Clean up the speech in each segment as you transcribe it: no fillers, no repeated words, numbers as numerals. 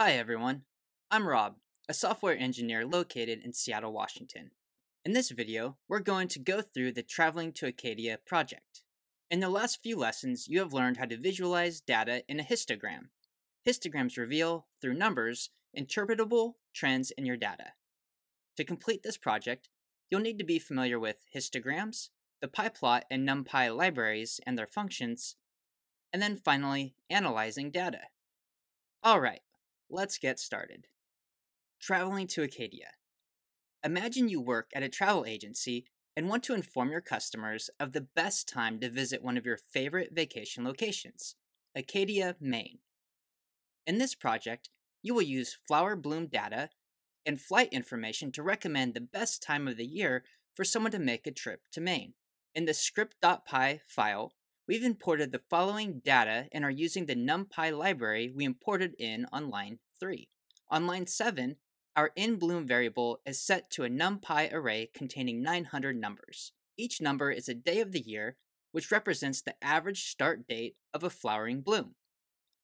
Hi everyone, I'm Rob, a software engineer located in Seattle, Washington. In this video, we're going to go through the Traveling to Acadia project. In the last few lessons, you have learned how to visualize data in a histogram. Histograms reveal, through numbers, interpretable trends in your data. To complete this project, you'll need to be familiar with histograms, the pyplot and numpy libraries and their functions, and then finally, analyzing data. Alright, let's get started. Traveling to Acadia. Imagine you work at a travel agency and want to inform your customers of the best time to visit one of your favorite vacation locations, Acadia, Maine. In this project, you will use flower bloom data and flight information to recommend the best time of the year for someone to make a trip to Maine. In the script.py file, we've imported the following data and are using the numpy library we imported in on line 3. On line 7, our in-bloom variable is set to a numpy array containing 900 numbers. Each number is a day of the year, which represents the average start date of a flowering bloom.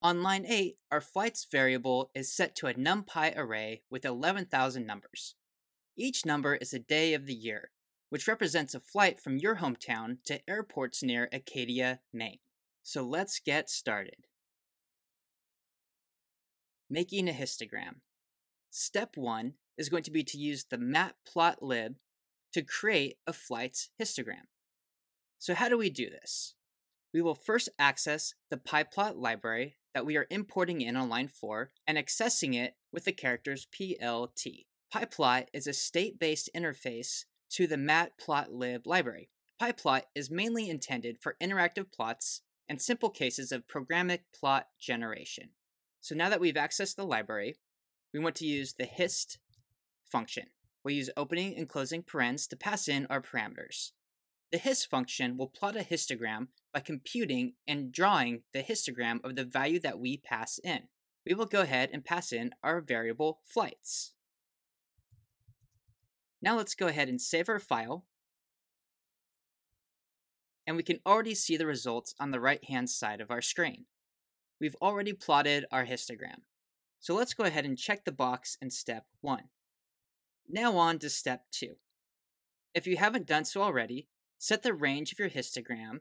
On line 8, our flights variable is set to a numpy array with 11,000 numbers. Each number is a day of the year, which represents a flight from your hometown to airports near Acadia, Maine. So let's get started. Making a histogram. Step 1 is going to be to use the matplotlib to create a flight's histogram. So how do we do this? We will first access the pyplot library that we are importing in on line 4 and accessing it with the characters PLT. Pyplot is a state-based interface to the matplotlib library. Pyplot is mainly intended for interactive plots and simple cases of programmatic plot generation. So now that we've accessed the library, we want to use the hist function. We'll use opening and closing parens to pass in our parameters. The hist function will plot a histogram by computing and drawing the histogram of the value that we pass in. We will go ahead and pass in our variable flights. Now let's go ahead and save our file. And we can already see the results on the right-hand side of our screen. We've already plotted our histogram. So let's go ahead and check the box in step 1. Now on to step 2. If you haven't done so already, set the range of your histogram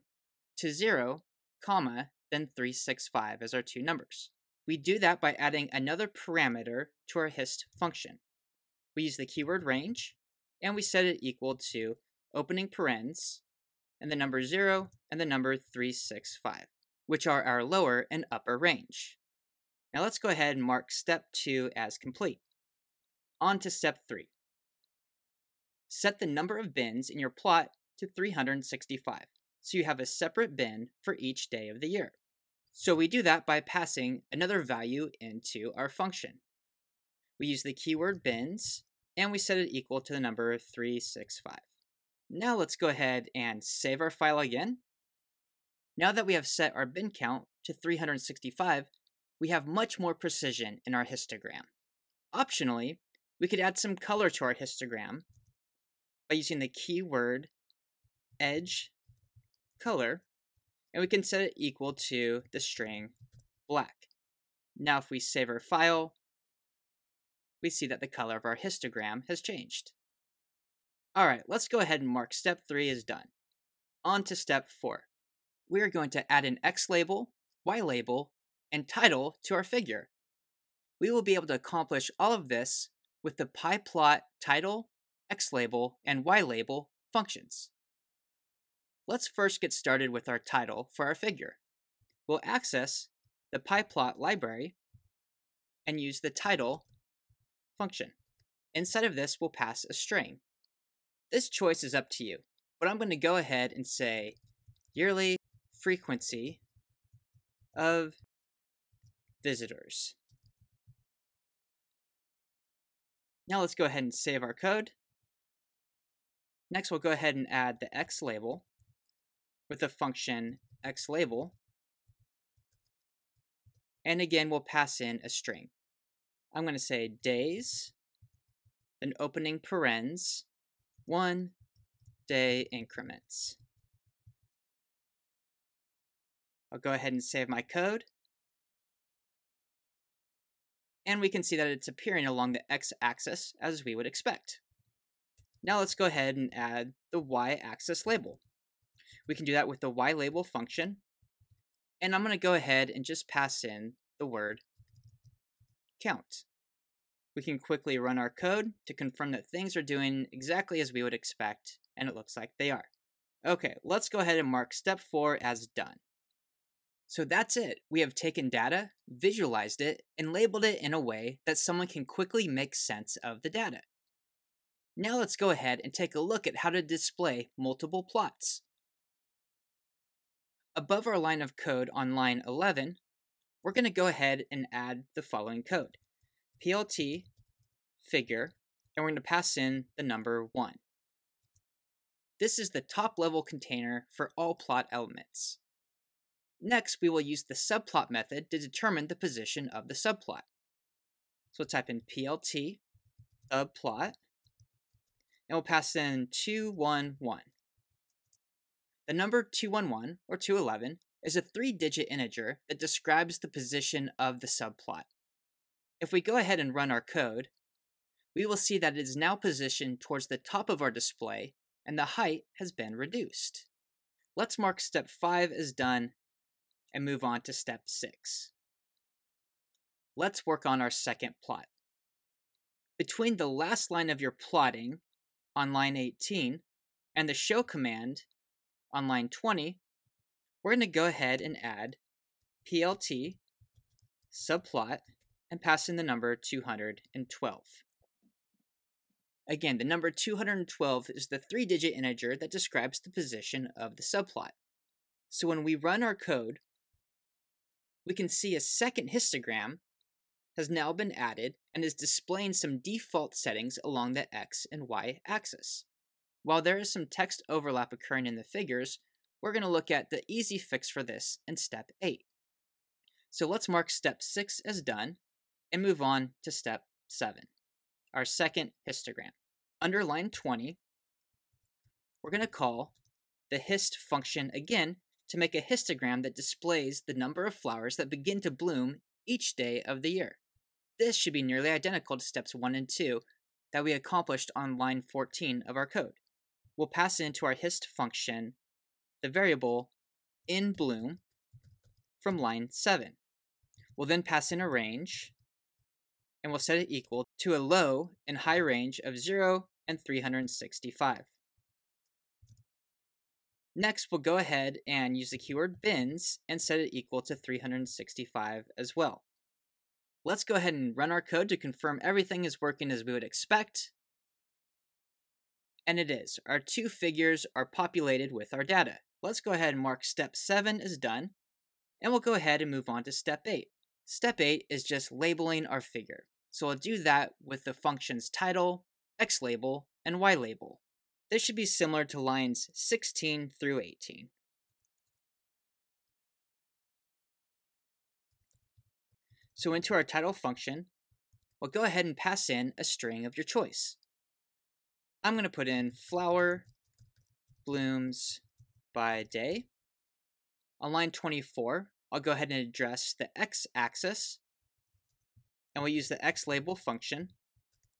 to 0, then 365 as our two numbers. We do that by adding another parameter to our hist function. We use the keyword range, and we set it equal to opening parens, and the number 0 and the number 365, which are our lower and upper range. Now let's go ahead and mark step 2 as complete. On to step 3. Set the number of bins in your plot to 365, so you have a separate bin for each day of the year. So we do that by passing another value into our function. We use the keyword bins, and we set it equal to the number 365. Now let's go ahead and save our file again. Now that we have set our bin count to 365, we have much more precision in our histogram. Optionally, we could add some color to our histogram by using the keyword edge color, and we can set it equal to the string black. Now if we save our file, we see that the color of our histogram has changed. Alright, let's go ahead and mark step 3 as done. On to step 4. We are going to add an X label, Y label, and title to our figure. We will be able to accomplish all of this with the pyplot title, X label, and Y label functions. Let's first get started with our title for our figure. We'll access the pyplot library and use the title function. Inside of this, we'll pass a string. This choice is up to you, but I'm going to go ahead and say yearly frequency of visitors. Now let's go ahead and save our code. Next, we'll go ahead and add the X label with the function xLabel. And again, we'll pass in a string. I'm going to say days, then opening parens, 1 day increments. I'll go ahead and save my code. and we can see that it's appearing along the x-axis as we would expect. Now let's go ahead and add the y-axis label. We can do that with the y-label function, and I'm going to go ahead and just pass in the word count. We can quickly run our code to confirm that things are doing exactly as we would expect, and it looks like they are. Okay, let's go ahead and mark step 4 as done. So that's it. We have taken data, visualized it, and labeled it in a way that someone can quickly make sense of the data. Now let's go ahead and take a look at how to display multiple plots. Above our line of code on line 11, we're going to go ahead and add the following code. PLT figure, and we're going to pass in the number 1. This is the top level container for all plot elements. Next, we will use the subplot method to determine the position of the subplot. So we'll type in PLT subplot, and we'll pass in 211. The number 211, or 211, is a 3-digit integer that describes the position of the subplot. If we go ahead and run our code, we will see that it is now positioned towards the top of our display, and the height has been reduced. Let's mark step 5 as done, and move on to step 6. Let's work on our second plot. Between the last line of your plotting, on line 18, and the show command, on line 20, we're going to go ahead and add PLT subplot and pass in the number 212. Again, the number 212 is the 3-digit integer that describes the position of the subplot. So when we run our code, we can see a second histogram has now been added and is displaying some default settings along the x and y axis. While there is some text overlap occurring in the figures, we're going to look at the easy fix for this in step 8. So let's mark step 6 as done and move on to step 7, our second histogram. Under line 20, we're going to call the hist function again to make a histogram that displays the number of flowers that begin to bloom each day of the year. This should be nearly identical to steps 1 and 2 that we accomplished on line 14 of our code. We'll pass into our hist function the variable inBloom from line 7. We'll then pass in a range, and we'll set it equal to a low and high range of 0 and 365. Next, we'll go ahead and use the keyword bins and set it equal to 365 as well. Let's go ahead and run our code to confirm everything is working as we would expect. And it is. Our two figures are populated with our data. Let's go ahead and mark step 7 as done, and we'll go ahead and move on to step 8. Step 8 is just labeling our figure. So I'll do that with the functions title, xLabel, and ylabel. This should be similar to lines 16 through 18. So into our title function, we'll go ahead and pass in a string of your choice. I'm going to put in flower blooms by day. On line 24, I'll go ahead and address the x-axis, and we'll use the xLabel function,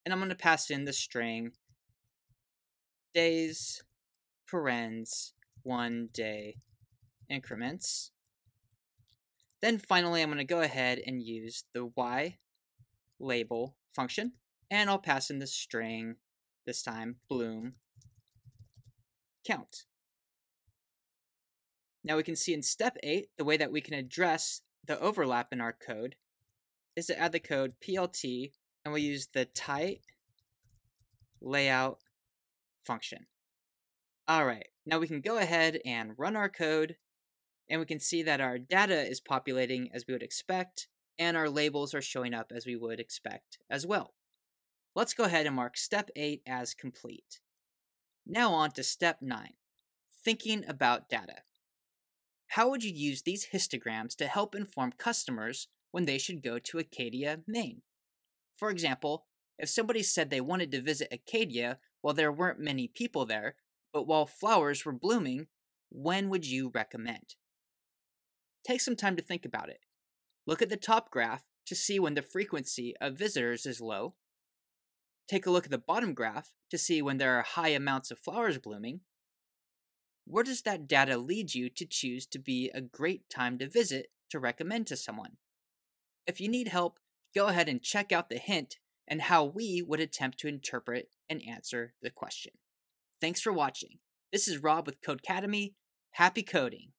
and I'm going to pass in the string days, parens, 1 day increments. Then finally, I'm going to go ahead and use the ylabel function, and I'll pass in the string, this time bloom count. Now we can see in step 8, the way that we can address the overlap in our code is to add the code PLT, and we'll use the tight layout function. Alright, now we can go ahead and run our code, and we can see that our data is populating as we would expect, and our labels are showing up as we would expect as well. Let's go ahead and mark step 8 as complete. Now on to step 9, thinking about data. How would you use these histograms to help inform customers when they should go to Acadia, Maine? For example, if somebody said they wanted to visit Acadia while there weren't many people there, but while flowers were blooming, when would you recommend? Take some time to think about it. Look at the top graph to see when the frequency of visitors is low. Take a look at the bottom graph to see when there are high amounts of flowers blooming. Where does that data lead you to choose to be a great time to visit to recommend to someone? If you need help, go ahead and check out the hint and how we would attempt to interpret and answer the question. Thanks for watching. This is Rob with Codecademy. Happy coding!